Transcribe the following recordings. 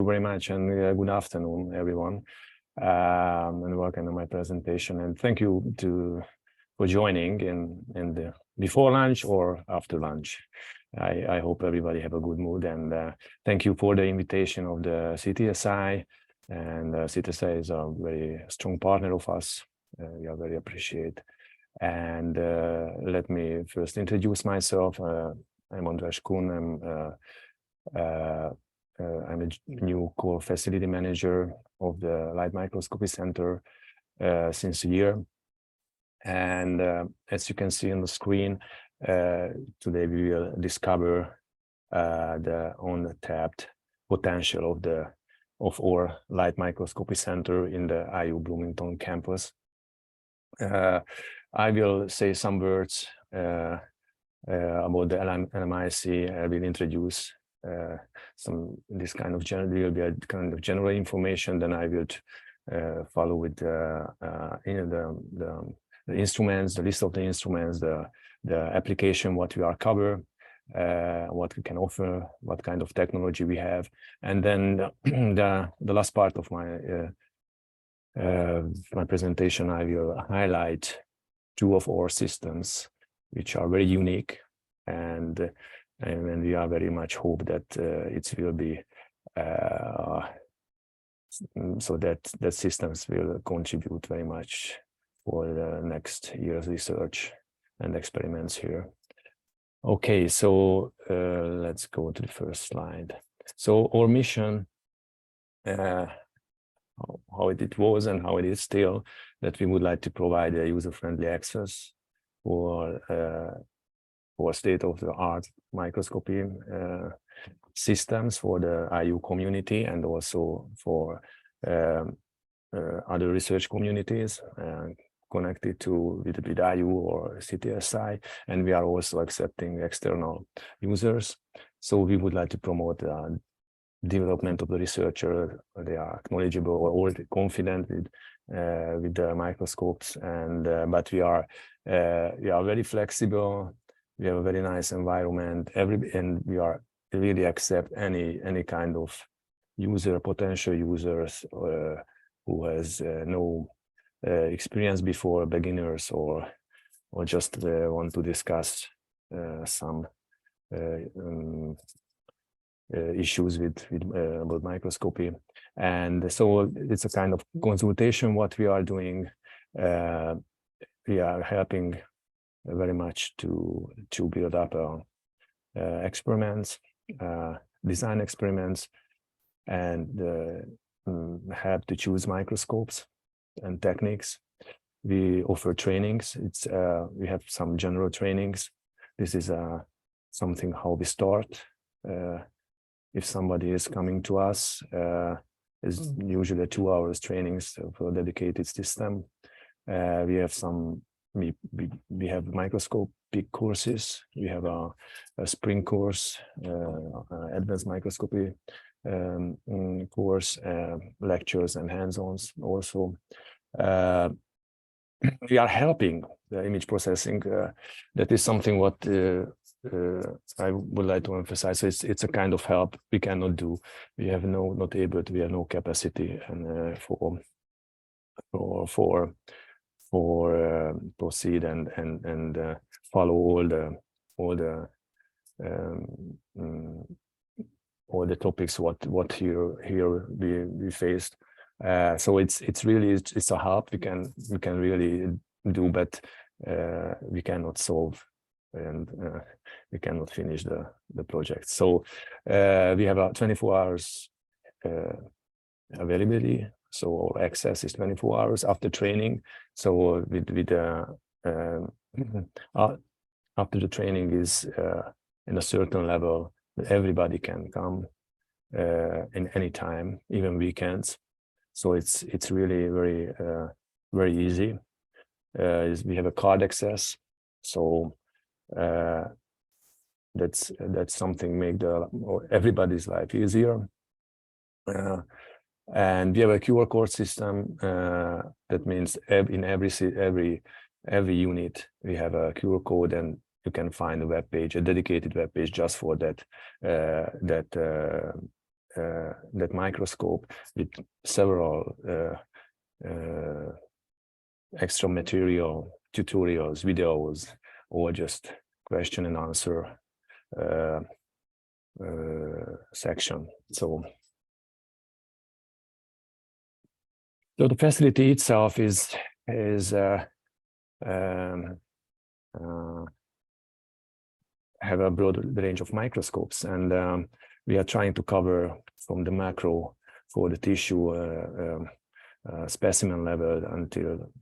you very much, and good afternoon, everyone, and welcome to my presentation. And thank you for joining in the before lunch or after lunch. I hope everybody have a good mood, and thank you for the invitation of the CTSI. And CTSI is a very strong partner of us. We are very appreciate. And let me first introduce myself. I'm András Kuhn. I'm a new core facility manager of the Light Microscopy Center since a year. And as you can see on the screen, today we will discover the untapped potential of our Light Microscopy Center in the IU Bloomington campus. I will say some words about the LMIC. I will introduce this kind of general information. Then I will follow with the instruments, the list of the instruments, the application, what we are cover, what we can offer, what kind of technology we have, and then the last part of my presentation, I will highlight two of our systems, which are very unique, and we are very much hope that it will be so that the systems will contribute very much for the next year's research and experiments here. Okay, so let's go to the first slide. So our mission, how it was and how it is still, that we would like to provide a user-friendly access for state-of-the-art microscopy systems for the IU community, and also for other research communities connected with IU or CTSI, and we are also accepting external users. So we would like to promote the development of the researcher. They are knowledgeable or already confident with the microscopes, and but we are very flexible. We have a very nice environment, and we are really accept any kind of user, potential users who has no experience before, beginners, or just want to discuss some issues about microscopy. And so it's a kind of consultation what we are doing. We are helping very much to build up experiments, design experiments, and help to choose microscopes and techniques. We offer trainings. We have some general trainings. This is something how we start. If somebody is coming to us, it's usually 2 hours trainings for a dedicated system. We have we have microscopic courses. We have a spring course, advanced microscopy course, lectures and hands-ons also. We are helping the image processing. That is something what I would like to emphasize. So it's a kind of help we cannot do. We have we have no capacity and for proceed and follow all the topics what here we faced. So it's really a help we can really do, but we cannot solve, and we cannot finish the project. So we have a 24 hours availability. So access is 24 hours after training. So after the training is in a certain level, everybody can come in any time, even weekends. So it's really very easy. We have a card access, so that's something make everybody's life easier. And we have a QR code system. That means in every unit we have a QR code, and you can find a dedicated web page just for that that microscope with several extra material, tutorials, videos, or just question and answer section. So the facility itself is have a broad range of microscopes, and we are trying to cover from the macro for the tissue specimen level until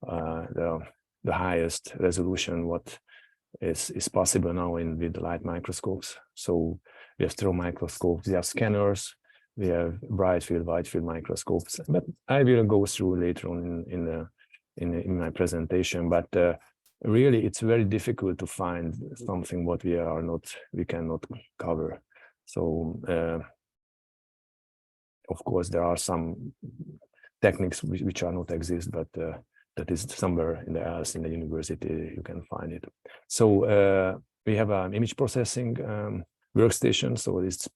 the highest resolution what is possible now with light microscopes. So we have stereo microscopes, we have scanners, we have bright field, wide field microscopes. But I will go through later on in my presentation. But really, it's very difficult to find something what we cannot cover. So of course there are some techniques which are not exist, but that is somewhere else in the university you can find it. So we have an image processing workstation. So it's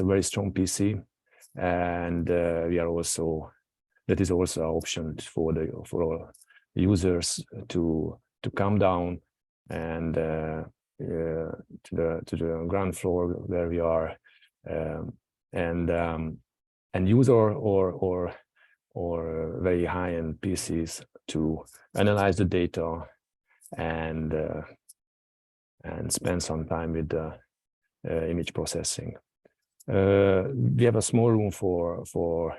a very strong PC, and we are also, that is also an option for our users to come down and to the ground floor where we are, and use or very high-end PCs to analyze the data and spend some time with the image processing. We have a small room for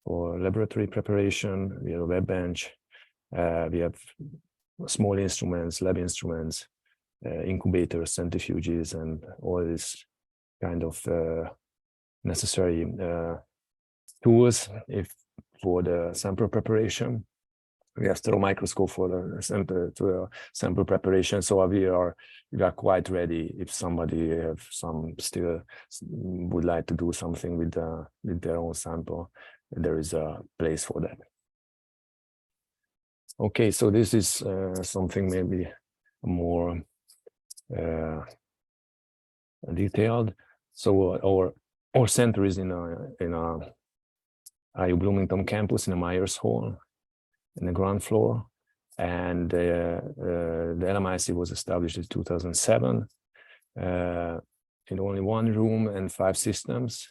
laboratory preparation. We have a web bench. We have small instruments, lab instruments, incubators, centrifuges, and all this kind of necessary tools for the sample preparation. We have stereo microscope for the sample preparation. So we are quite ready if somebody have still would like to do something with their own sample. There is a place for that. Okay, so this is something maybe more detailed. So our center is in a IU Bloomington campus in a Myers Hall in the ground floor, and the LMIC was established in 2007 in only one room and 5 systems,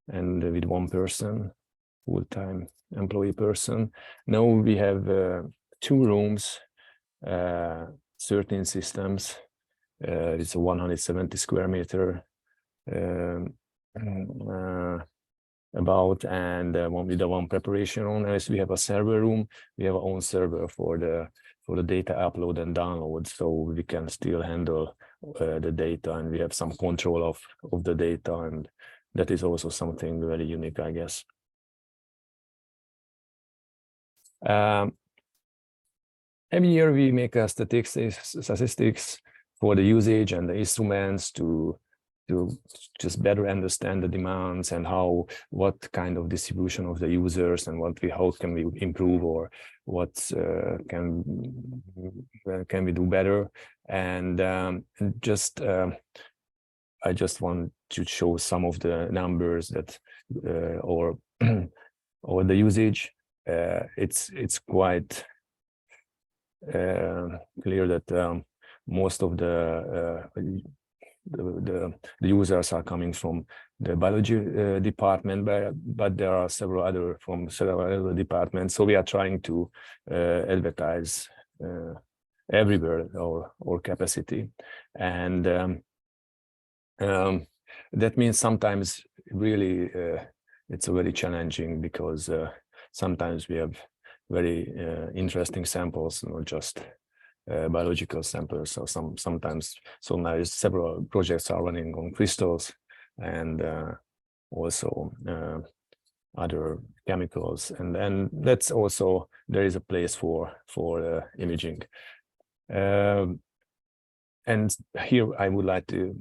and with 1 person, full-time employee person. Now we have 2 rooms, 13 systems. It's a 170 square meter about, and with the 1 preparation room. As we have a server room, we have our own server for the data upload and download, so we can still handle the data, and we have some control of the data, and that is also something very unique, I guess. Every year we make statistics for the usage and the instruments to just better understand the demands and what kind of distribution of the users, and how can we improve, or what can we do better. And I just want to show some of the numbers that or the usage. It's quite clear that most of the users are coming from the biology department, but there are several other departments. So we are trying to advertise everywhere our capacity, and that means sometimes really it's very challenging, because sometimes we have very interesting samples, not just biological samples. So sometimes now several projects are running on crystals, and also other chemicals, and that's also, there is a place for imaging. And here I would like to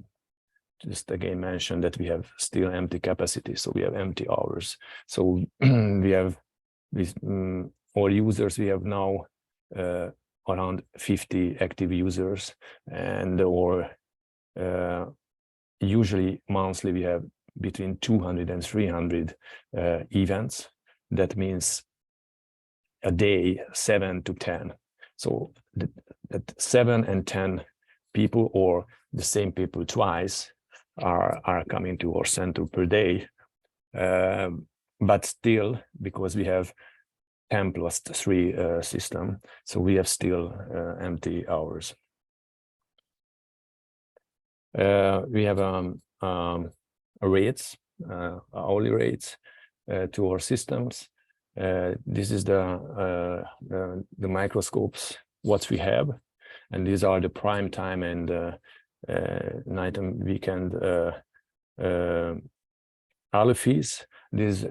just again mention that we have still empty capacity, so we have empty hours. So we have with our users, we have now around 50 active users, and usually monthly we have between 200 and 300 events. That means a day, 7 to 10. So that 7 and 10 people, or the same people twice, are coming to our center per day. But still, because we have 10 plus 3 system, so we have still empty hours. We have rates, hourly rates to our systems. This is the microscopes what we have, and these are the prime time and night and weekend hourly fees. These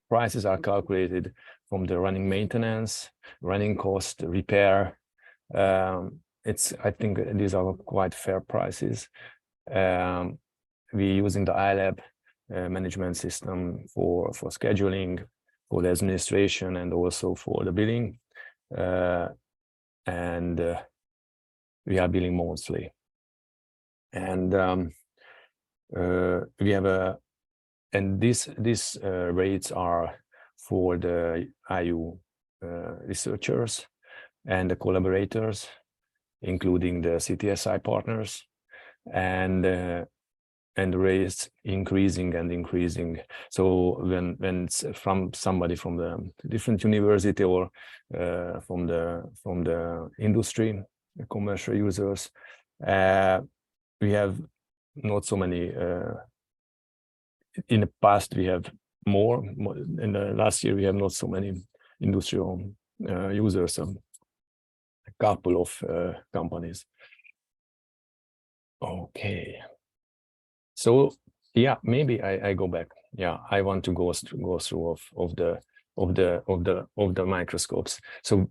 prices are calculated from the running maintenance, running cost, repair. I think these are quite fair prices. We're using the iLab management system for scheduling, for the administration, and also for the billing. And we are billing monthly. And we have these rates are for the IU researchers and the collaborators, including the CTSI partners, and the rates increasing and increasing. So when it's from somebody from the different university or from the industry, the commercial users, we have not so many. In the past, we have more. In the last year, we have not so many industrial users. A couple of companies. Okay. So yeah, maybe I go back. Yeah, I want to go through of the microscopes. So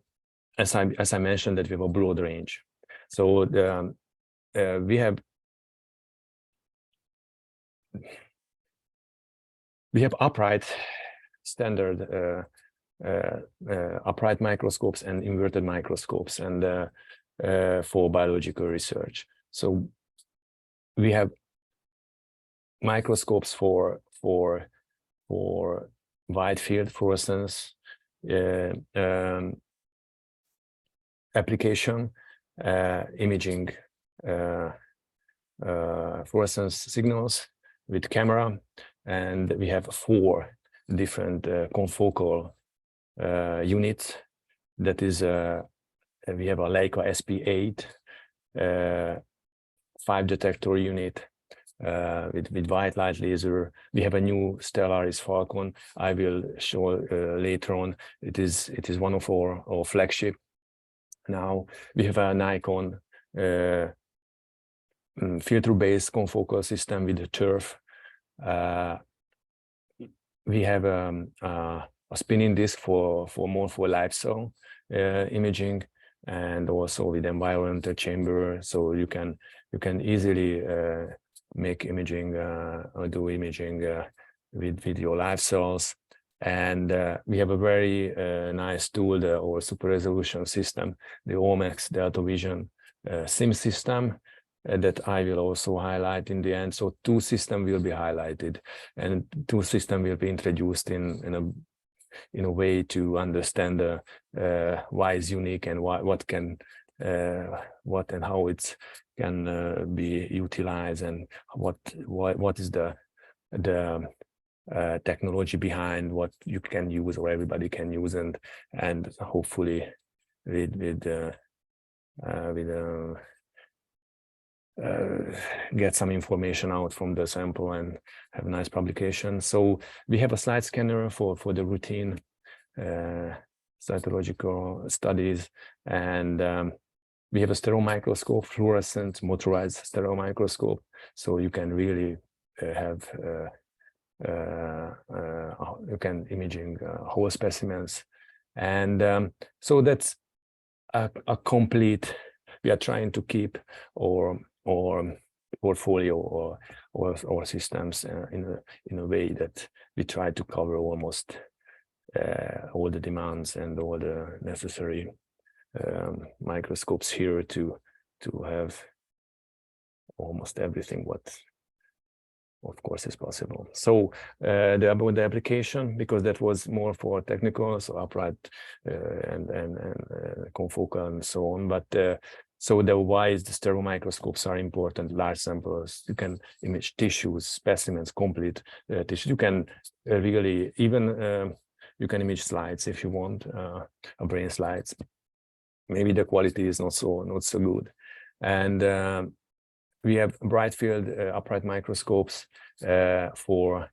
as I mentioned, that we have a broad range. So we have upright standard upright microscopes and inverted microscopes, and for biological research. So we have microscopes for wide field fluorescence application, imaging fluorescence signals with camera, and we have 4 different confocal units. That is, we have a Leica SP8 5 detector unit with white light laser. We have a new Stellaris Falcon. I will show later on. It is one of our flagship. Now we have a Nikon filter-based confocal system with the turf. We have a spinning disc for live cell imaging, and also with environmental chamber, so you can easily make imaging or do imaging with your live cells. And we have a very nice tool, our super resolution system, the OMAX Delta Vision SIM system, that I will also highlight in the end. So 2 systems will be highlighted, and 2 systems will be introduced in a way to understand why it's unique and what and how it can be utilized, and what is the technology behind what you can use or everybody can use, and hopefully with get some information out from the sample and have a nice publication. So we have a slide scanner for the routine cytological studies, and we have a stereo microscope, fluorescent motorized stereo microscope, so you can really have you can imaging whole specimens, and so that's a complete. We are trying to keep our portfolio or systems in a way that we try to cover almost all the demands and all the necessary microscopes here to have almost everything what of course, is possible. So about the application, because that was more for technical, so upright and confocal and so on. But so the why is the stereo microscopes are important. Large samples, you can image tissues, specimens, complete tissue. You can really even you can image slides if you want, brain slides. Maybe the quality is not so good, and we have bright field upright microscopes for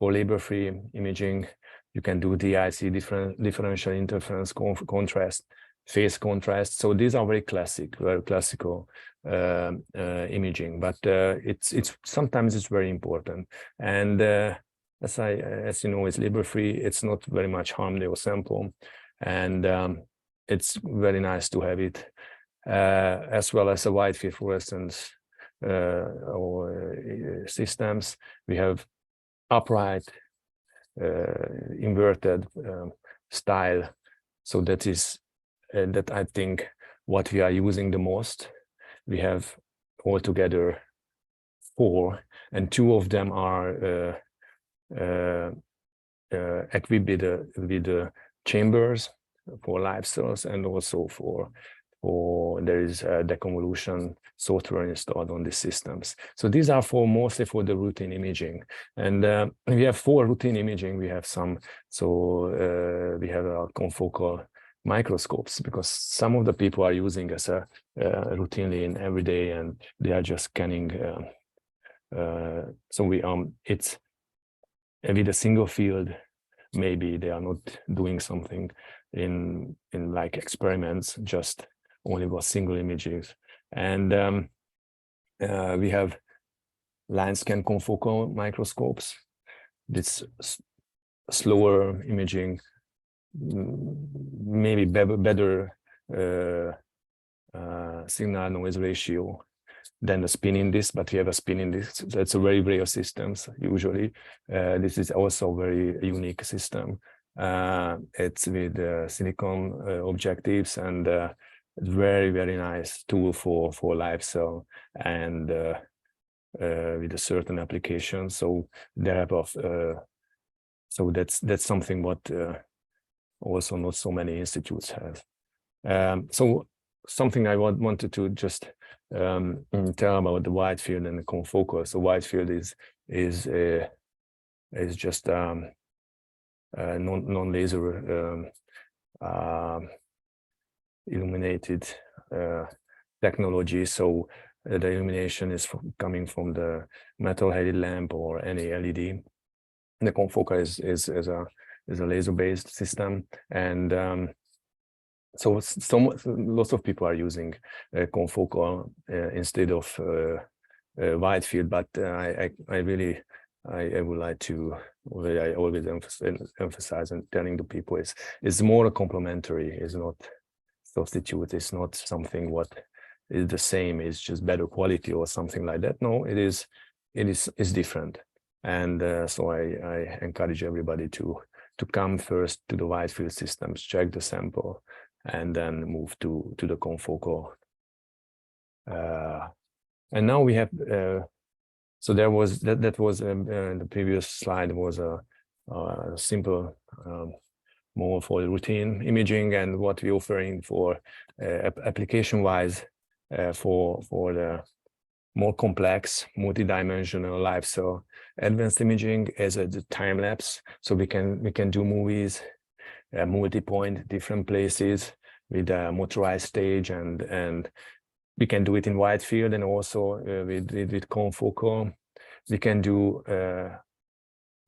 labor-free imaging. You can do DIC, differential interference contrast, phase contrast. So these are very classical imaging, but it's sometimes it's very important. And as you know, it's labor-free. It's not very much harm your sample, and it's very nice to have it, as well as a wide field fluorescence or systems. We have upright, inverted style. So that is that I think what we are using the most. We have altogether 4, and 2 of them are equipped with chambers for live cells, and also for there is a deconvolution software installed on the systems. So these are mostly for the routine imaging, and we have 4 routine imaging. We have some, so we have confocal microscopes, because some of the people are using as a routinely in every day, and they are just scanning. So it's with a single field. Maybe they are not doing something in like experiments, just only with single images. And we have line scan confocal microscopes. This slower imaging, maybe better signal noise ratio than the spinning disk, but we have a spinning disk. That's a very rare system. Usually, this is also a very unique system. It's with silicon objectives, and very nice tool for live cell and with a certain application. So there have so that's something what also not so many institutes have. So something I wanted to just tell about the wide field and the confocal. So wide field is just non-laser illuminated technology. So the illumination is coming from the metal-headed lamp or any LED. The confocal is a laser-based system, and so lots of people are using confocal instead of wide field. But I would like to. I always emphasize and telling the people is more complementary. Is not substitute. It's not something what is the same. It's just better quality or something like that. No, it is different. And so I encourage everybody to come first to the wide field systems, check the sample, and then move to the confocal. And now we have. So there was that was the previous slide was a simple, more for routine imaging, and what we're offering for application-wise for the more complex, multi-dimensional live cell advanced imaging as a time lapse. So we can do movies, multi-point, different places with a motorized stage, and we can do it in wide field, and also with confocal. We can do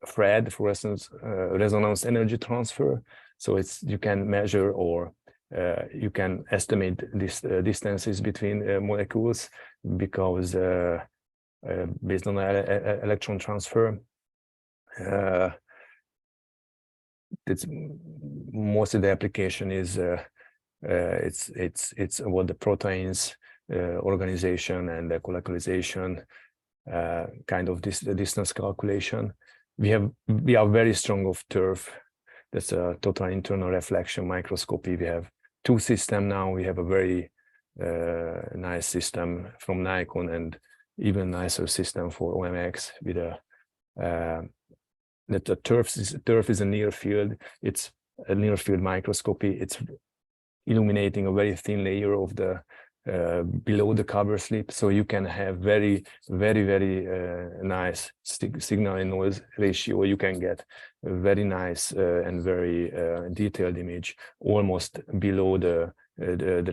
FRED, fluorescence resonance energy transfer. So you can measure or you can estimate this distances between molecules, because based on electron transfer, it's most of the application is it's about the proteins organization and the colocalization, kind of this distance calculation. We are very strong of TIRF. That's a total internal reflection microscopy. We have 2 systems now. We have a very nice system from Nikon, and even nicer system for OMX with a that the turf is a near field. It's a near field microscopy. It's illuminating a very thin layer of the below the cover slip, so you can have very nice signal and noise ratio. You can get a very nice and very detailed image almost below the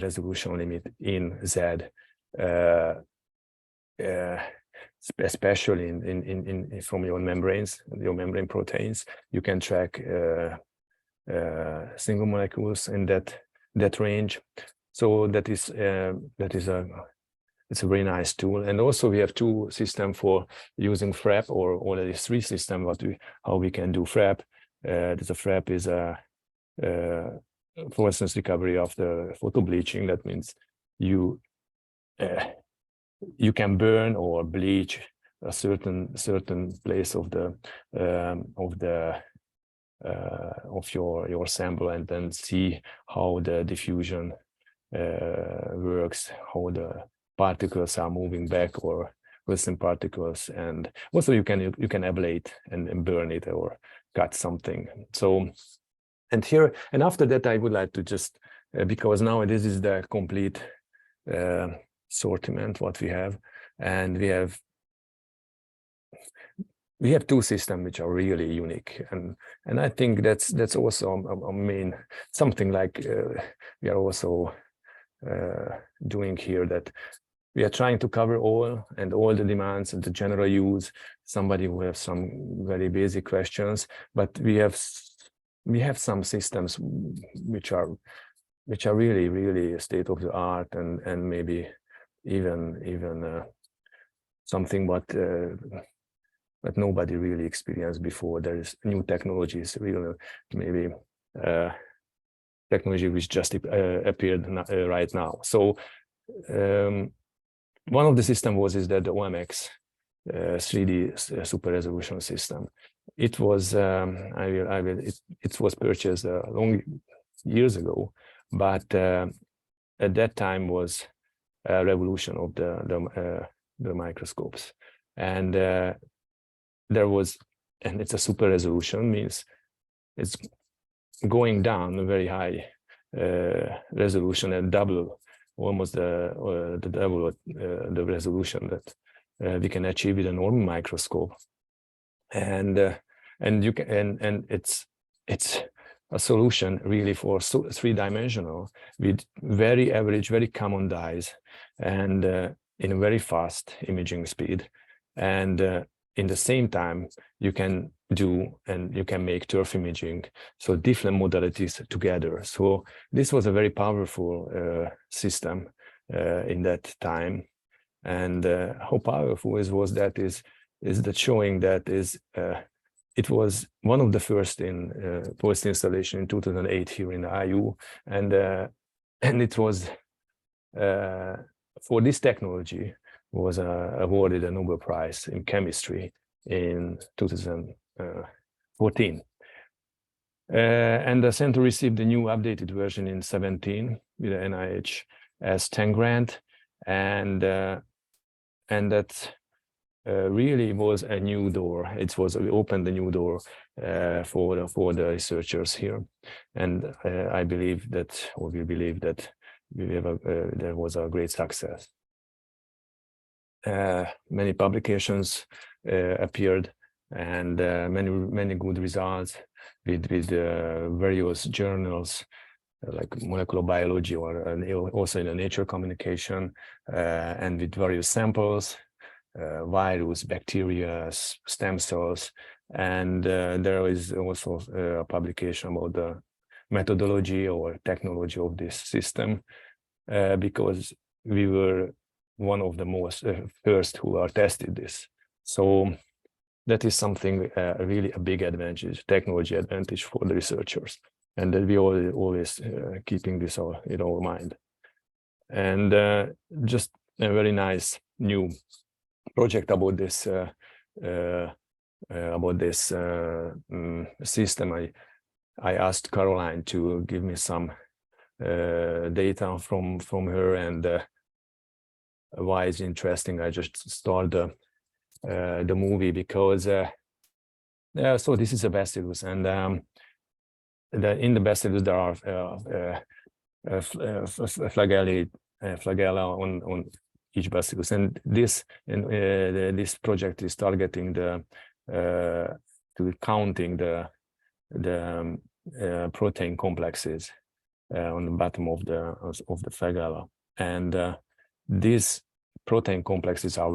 resolution limit in Z, especially in from your membranes, your membrane proteins. You can track single molecules in that range. So it's a very nice tool. And also we have two systems for using FRAP, or already three systems how we can do FRAP. The FRAP is a fluorescence recovery after photo bleaching. That means you can burn or bleach a certain place of your sample, and then see how the diffusion works, how the particles are moving back, or Wilson particles. And also you can ablate and burn it or cut something. So, and after that I would like to just because now this is the complete sortiment what we have, and we have two systems which are really unique, and I think that's also a main something like we are also doing here, that we are trying to cover all the demands and the general use. Somebody who has some very basic questions, but we have some systems which are really state of the art, and maybe even something what nobody really experienced before. There is new technologies, really maybe technology which just appeared right now. So one of the systems is that the OMX 3D super resolution system. It was it was purchased long years ago, but at that time was a revolution of the microscopes, and it's a super resolution, means it's going down a very high resolution, and almost the double the resolution that we can achieve with a normal microscope. And you can and it's a solution really for three-dimensional with very average, very common dyes, and in a very fast imaging speed. And in the same time, you can make turf imaging, so different modalities together. So this was a very powerful system in that time. And how powerful was that is that showing that it was one of the first installation in 2008 here in the IU, and it was for this technology was awarded a Nobel Prize in chemistry in 2014. And the center received a new updated version in 2017 with the NIH 10 grant, and that really was a new door. It opened a new door for the researchers here, and I believe that, or we believe that there was a great success. Many publications appeared, and many good results with various journals like molecular biology, or also in the Nature Communication, and with various samples, virus, bacteria, stem cells, and there is also a publication about the methodology or technology of this system, because we were one of the most first who are tested this. So that is something really a big advantage, technology advantage for the researchers, and that we always keeping this in our mind. And just a very nice new project about this system. I asked Caroline to give me some data from her, and why it's interesting. I just started the movie because so this is a bacillus, and in the bacillus there are flagella on each bacillus, and this project is targeting to counting the protein complexes on the bottom of the flagella, and these protein complexes are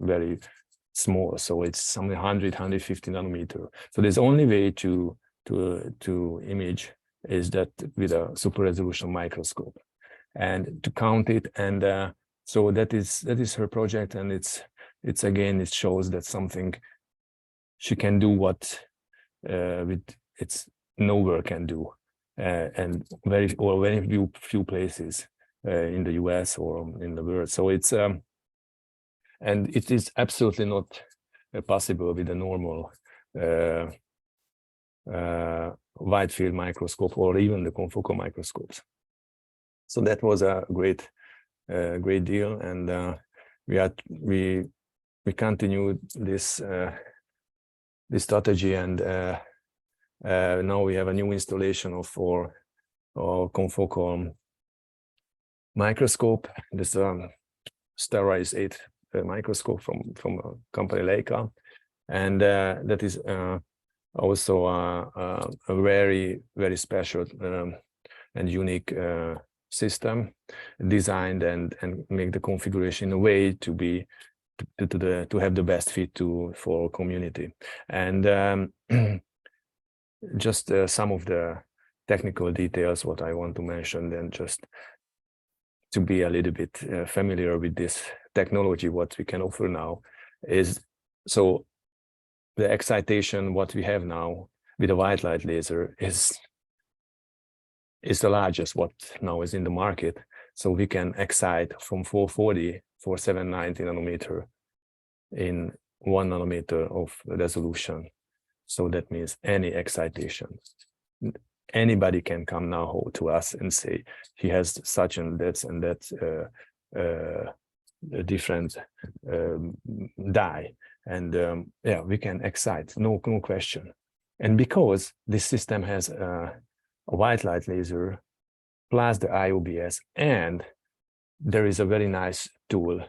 very small, so it's something 150 nanometer. So there's only way to image is that with a super resolution microscope and to count it, and so that is her project, and it's again, it shows that something she can do what with it's nowhere can do, and very few places in the US or in the world. So it's and it is absolutely not possible with a normal wide field microscope or even the confocal microscopes. So that was a great deal, and we continued this strategy, and now we have a new installation of our confocal microscope. This sterilized 8 microscope from a company Leica, and that is also a very special and unique system, designed and make the configuration in a way to be to have the best fit for community. And just some of the technical details what I want to mention, then just to be a little bit familiar with this technology, what we can offer now is, so the excitation what we have now with a white light laser is the largest what now is in the market. So we can excite from 440 for 790 nanometer in 1 nanometer of resolution. So that means any excitation. Anybody can come now to us and say he has such and that different dye, and yeah, we can excite, no question. And because this system has a white light laser plus the IOBS, and there is a very nice tool,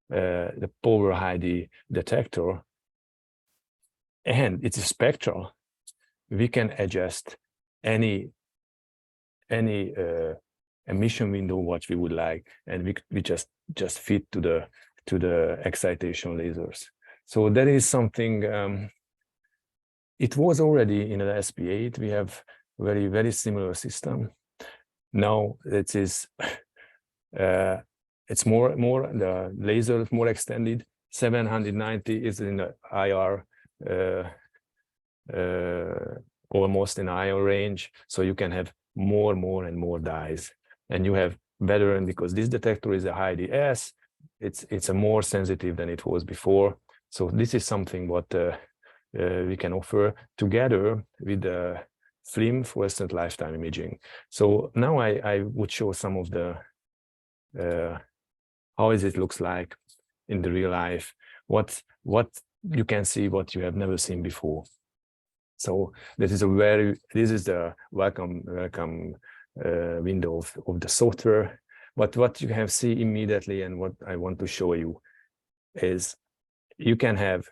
the power ID detector, and it's spectral, we can adjust any emission window what we would like, and we just fit to the excitation lasers. So that is something. It was already in the SP8. We have very similar system. Now it is it's more the laser is more extended. 790 is in the IR. Almost in IR range, so you can have more and more dyes, and you have better, and because this detector is a high DS, it's a more sensitive than it was before. So this is something what we can offer together with the FLIM, fluorescent lifetime imaging. So now I would show some of the how it looks like in the real life, what you can see what you have never seen before. So this is the welcome window of the software. But what you have see immediately, and what I want to show you, is you can have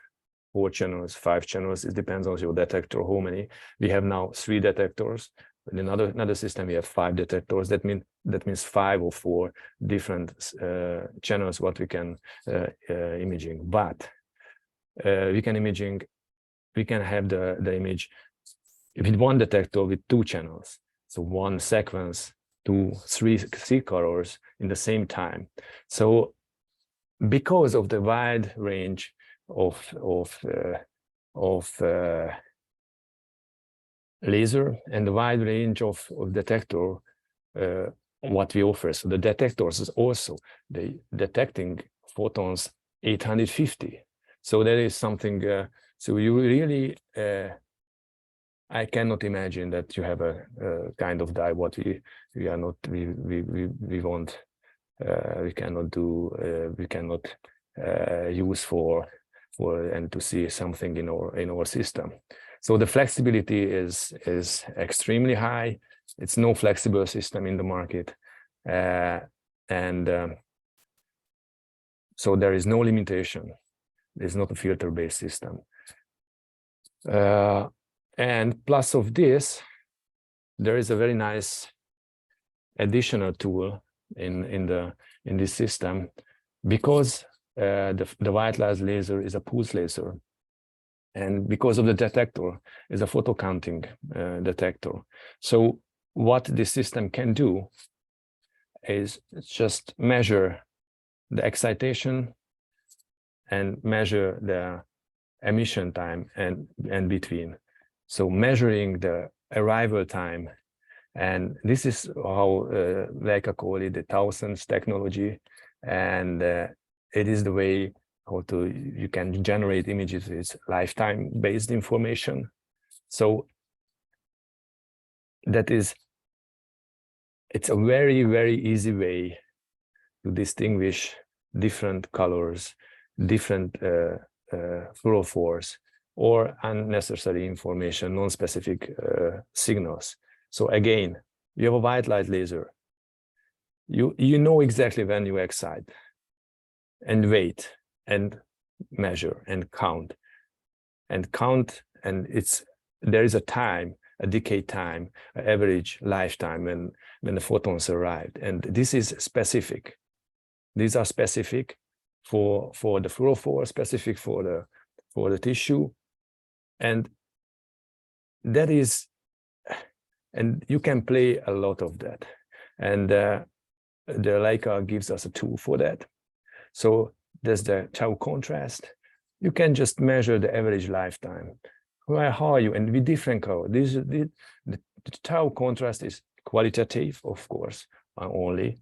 4 channels, 5 channels. It depends on your detector how many. We have now 3 detectors. In another system we have 5 detectors. That means 5 or 4 different channels what we can imaging. But we can have the image with 1 detector with 2 channels. So 1 sequence, 2, 3 colors in the same time. So because of the wide range of laser and the wide range of detector what we offer, so the detectors is also the detecting photons 850. So there is something. So you really, I cannot imagine that you have a kind of dye what we want we cannot do, we cannot use for and to see something in our system. So the flexibility is extremely high. It's no flexible system in the market, so there is no limitation. It's not a filter-based system. And plus of this, there is a very nice additional tool in this system, because the white light laser is a pulse laser, and because of the detector is a photocounting detector. So what this system can do is just measure the excitation and measure the emission time and between. So measuring the arrival time, and this is how Leica call it the thousands technology, and it is the way how you can generate images with lifetime based information. So it's a very, very easy way to distinguish different colors, different fluorophores, or unnecessary information, non-specific signals. So again, you have a white light laser. You know exactly when you excite, and wait, and measure, and count, and there is a time, a decay time, an average lifetime when the photons arrived, and this is specific. These are specific for the fluorophore, specific for the tissue, and that is, and you can play a lot of that, and the Leica gives us a tool for that. So there's the tau contrast. You can just measure the average lifetime. How are you? And with different color. The tau contrast is qualitative, of course, only.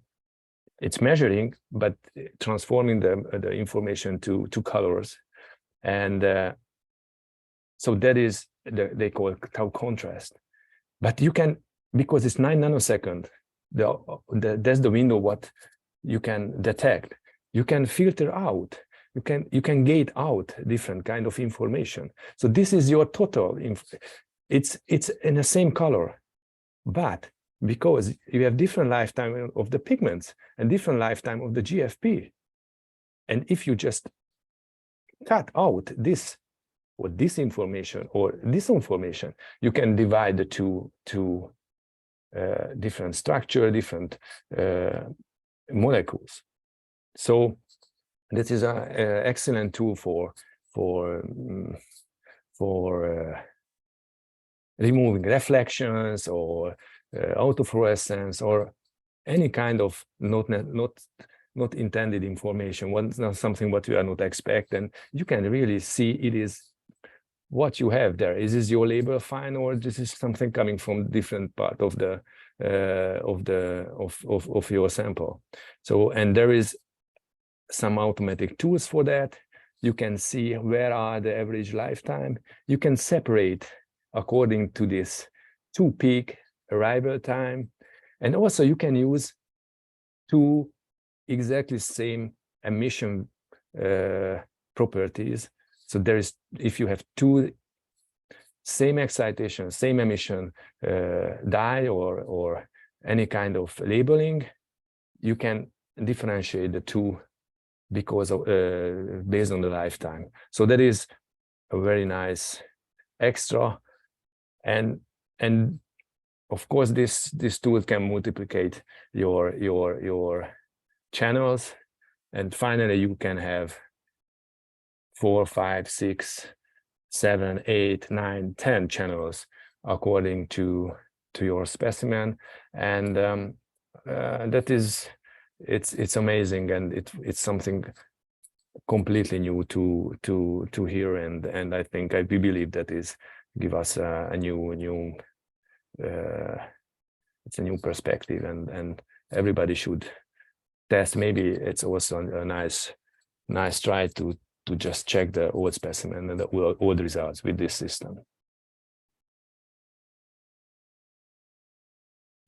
It's measuring, but transforming the information to colors. And so that is, they call it tau contrast. But you can, because it's 9 nanoseconds, that's the window what you can detect. You can filter out, you can gate out different kind of information. So this is your total, it's in the same color, but because you have different lifetime of the pigments and different lifetime of the GFP. And if you just cut out this or this information or this information, you can divide the two different structure, different molecules. So this is an excellent tool for removing reflections or autofluorescence or any kind of not intended information. Not something what you are not expect, and you can really see it is what you have there. Is this your label fine, or this is something coming from different part of your sample? So, and there is some automatic tools for that. You can see where are the average lifetime. You can separate according to this 2 peak arrival time, and also you can use 2 exactly same emission properties. So there is, if you have 2 same excitation, same emission dye or any kind of labeling, you can differentiate the 2 because of based on the lifetime. So that is a very nice extra, and of course this tool can multiplicate your channels, and finally you can have 4, 5, 6, 7, 8, 9, 10 channels according to your specimen, and that is, it's amazing, and it's something completely new to hear, and I think we believe that is give us a new it's a new perspective, and everybody should test. Maybe it's also a nice try to just check the old specimen and the old results with this system.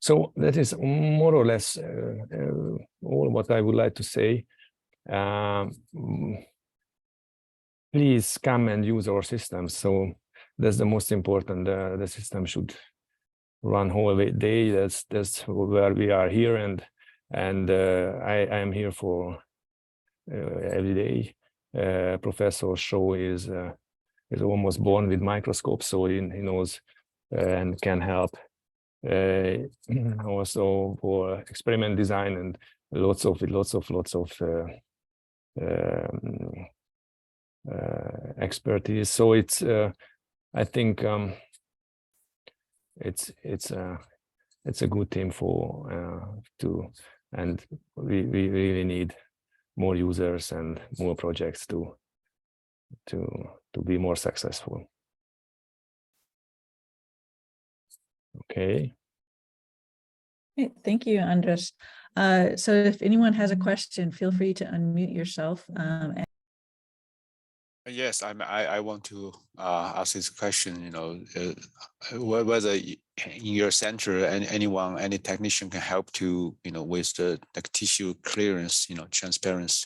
So that is more or less all what I would like to say. Please come and use our system. So that's the most important. The system should run whole day. That's where we are here, and I am here for every day. Professor Shaw is almost born with microscopes, so he knows and can help. Also for experiment design and lots of expertise. So it's I think it's a good team for and we really need more users and more projects to be more successful. Okay. Thank you, Andras. So if anyone has a question, feel free to unmute yourself. Yes, I want to ask this question. You know, whether in your center any technician can help to, you know, with the like tissue clearance, you know, transparency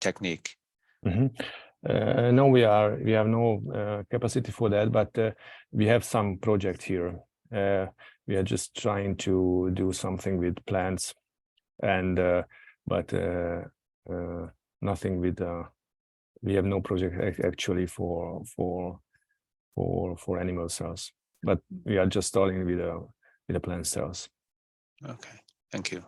technique. Mm-hmm. No, we have no capacity for that, but we have some project here. We are just trying to do something with plants, and but nothing with. We have no project actually for animal cells, but we are just starting with the plant cells. Okay, thank you.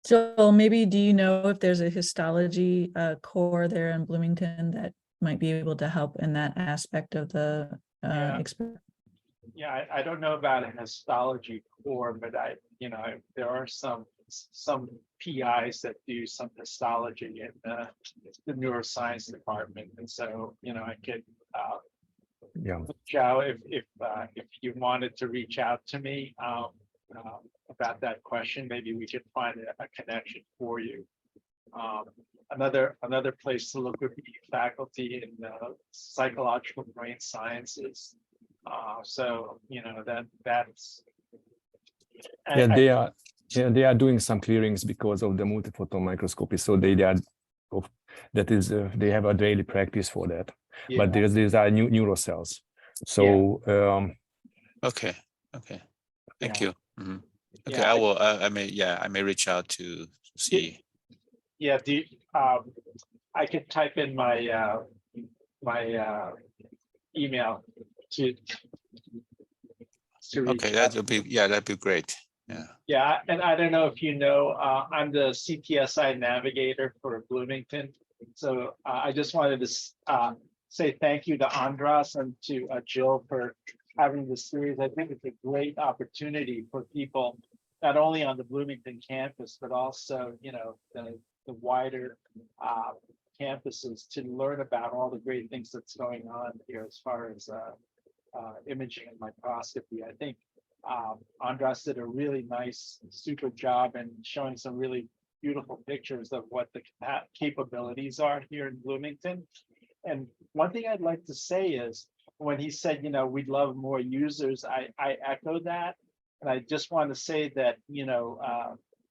Joel, maybe do you know if there's a histology core there in Bloomington that might be able to help in that aspect of the experiment? Yeah, I don't know about a histology core, but there are some PIs that do some histology in the neuroscience department, and so I could reach out if you wanted to reach out to me about that question. Maybe we could find a connection for you. Another place to look would be faculty in psychological brain sciences. So that's they are doing some clearings because of the multiphoton microscopy. So they have a daily practice for that. Yeah. But these are neurocells. So okay, thank you. Mm-hmm. Okay, yeah. I may reach out to see. Yeah, I could type in my email to okay, that'd be great. Yeah, and I don't know if you know, I'm the CTSI navigator for Bloomington. So I just wanted to say thank you to Andras and to Jill for having this series. I think it's a great opportunity for people, not only on the Bloomington campus, but also, the wider campuses, to learn about all the great things that's going on here as far as imaging and microscopy. I think Andras did a really nice, super job in showing some really beautiful pictures of what the capabilities are here in Bloomington. And one thing I'd like to say is, when he said, we'd love more users, I echo that. And I just want to say that,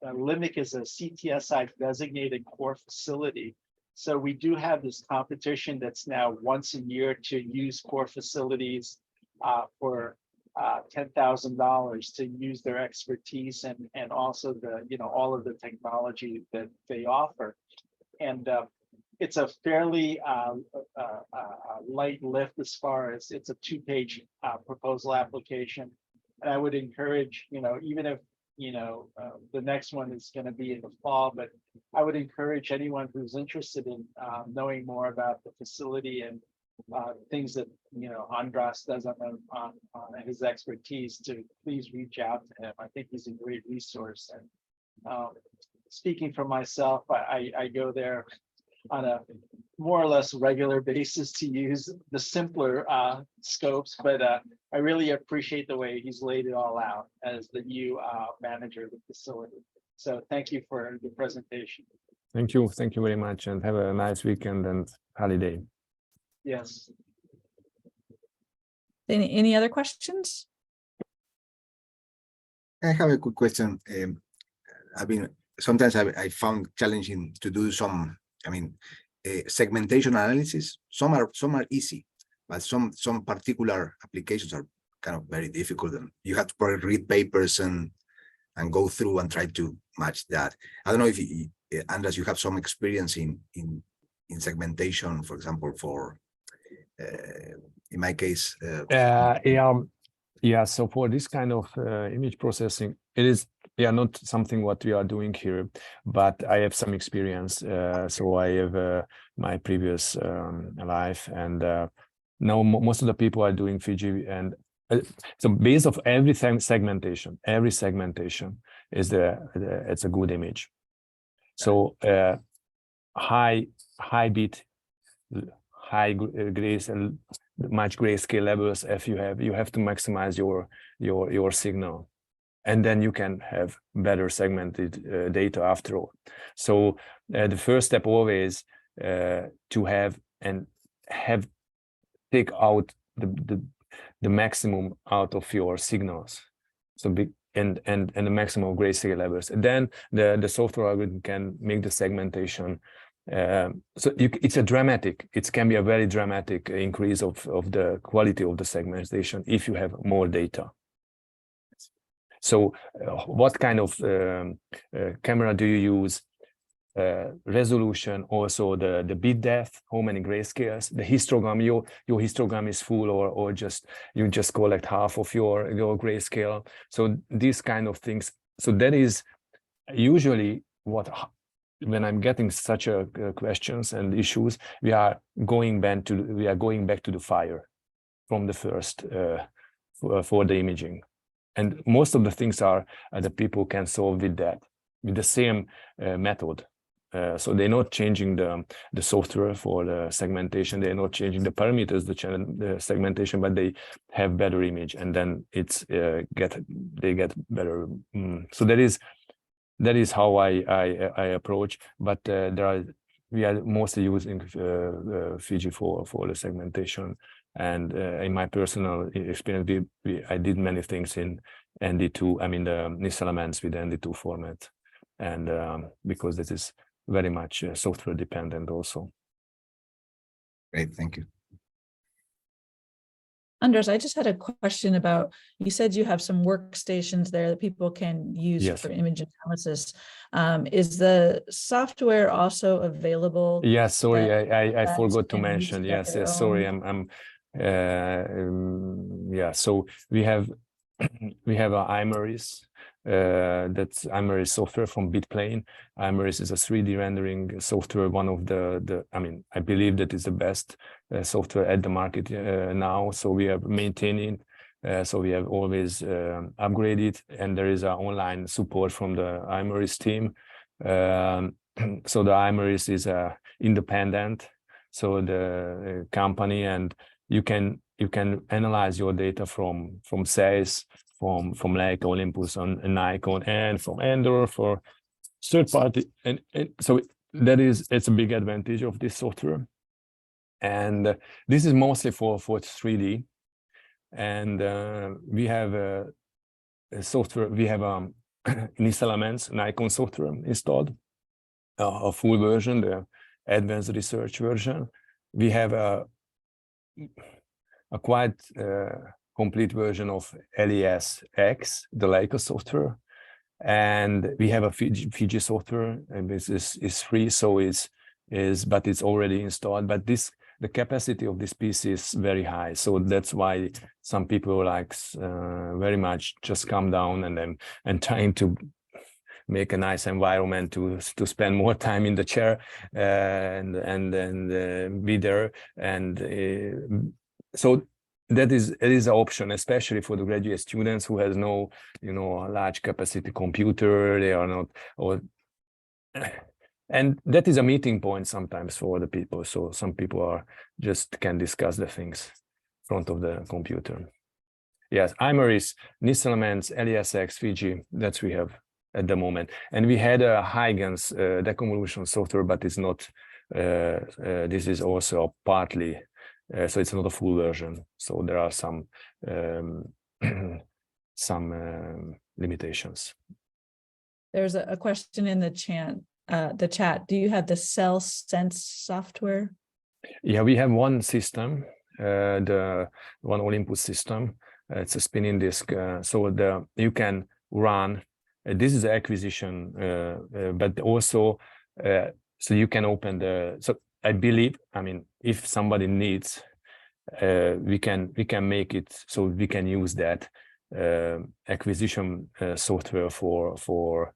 LIMIC is a CTSI designated core facility. So we do have this competition that's now once a year to use core facilities for $10,000 to use their expertise and also the all of the technology that they offer. And it's a fairly light lift as far as it's a 2-page proposal application. And I would encourage, even if the next one is going to be in the fall, but I would encourage anyone who's interested in knowing more about the facility and things that Andras does on his expertise to please reach out to him. I think he's a great resource. And speaking for myself, I go there on a more or less regular basis to use the simpler scopes, but I really appreciate the way he's laid it all out as the new manager of the facility. So thank you for the presentation. Thank you very much, and have a nice weekend and holiday. Yes. Any other questions? I have a quick question. Sometimes I found challenging to do some, segmentation analysis. Some are easy, but some particular applications are kind of very difficult. And you have to probably read papers and go through and try to match that. I don't know if Andras, you have some experience in segmentation, for example, for in my case. Yeah. So for this kind of image processing, it is not something what we are doing here, but I have some experience. So I have my previous life, and now most of the people are doing Fiji, and so base of every segmentation is it's a good image. So high bit, high grace and much grayscale levels. If you have to maximize your signal, and then you can have better segmented data after all. So the first step always to take out the maximum out of your signals. So and the maximum grayscale levels. And then the software algorithm can make the segmentation. So it can be a very dramatic increase of the quality of the segmentation if you have more data. So what kind of camera do you use? Resolution, also the bit depth, how many grayscales, the histogram, your histogram is full, or you just collect half of your grayscale. So these kind of things. So that is usually when I'm getting such questions and issues, we are going back to the fire from the first for the imaging, and most of the things are the people can solve with the same method. So they're not changing the software for the segmentation. They're not changing the parameters, the segmentation, but they have better image, and then they get better. So that is how I approach. But we are mostly using Fiji for the segmentation. And in my personal experience, I did many things in ND2. I mean the NIS elements with ND2 format, and because this is very much software dependent also. Great, thank you. Andras, I just had a question about, you said you have some workstations there that people can use for image analysis. Is the software also available? Yes, sorry, I forgot to mention. Yes, sorry, so we have a Imaris. That's Imaris software from Bitplane. Imaris is a 3D rendering software, one of I believe that is the best software at the market now. So we are maintaining, so we have always upgraded, and there is an online support from the Imaris team. So the Imaris is independent, so the company, and you can analyze your data from SAIS, from Leica, Olympus, and Nikon, and from Endor for third party, and so it's a big advantage of this software. And this is mostly for 3D, and we have a software. We have NIS Elements Nikon software installed, a full version, the advanced research version. We have a quite complete version of LES-X, the Leica software, and we have a Fiji software, and this is free, so but it's already installed. But the capacity of this PC is very high, so that's why some people like very much just come down and trying to make a nice environment to spend more time in the chair and be there, and so it is an option, especially for the graduate students who has no large capacity computer. They are not, and that is a meeting point sometimes for the people. So some people can discuss the things in front of the computer. Yes, Imaris, NIS Elements, LES-X, Fiji, that's we have at the moment. And we had a Huygens deconvolution software, but it's not, this is also partly, so it's not a full version. So there are some limitations. There's a question in the chat. Do you have the Cell Sense software? Yeah, we have one system, the one Olympus system. It's a spinning disk, so you can run. This is the acquisition, but also so you can open the. So I believe, I mean, if somebody needs, we can make it so we can use that acquisition software for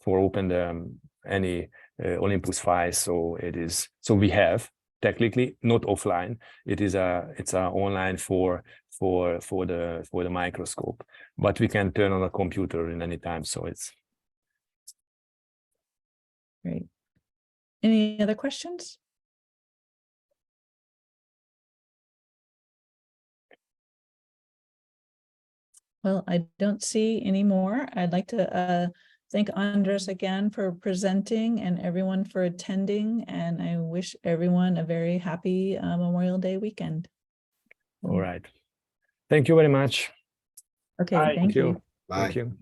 open any Olympus files. So it is. So we have technically not offline. It's a online for the microscope, but we can turn on a computer in any time. So it's great. Any other questions? Well, I don't see any more. I'd like to thank Andres again for presenting and everyone for attending. And I wish everyone a very happy Memorial Day weekend. all right. Thank you very much. Okay, Bye. thank you. Bye. Thank you.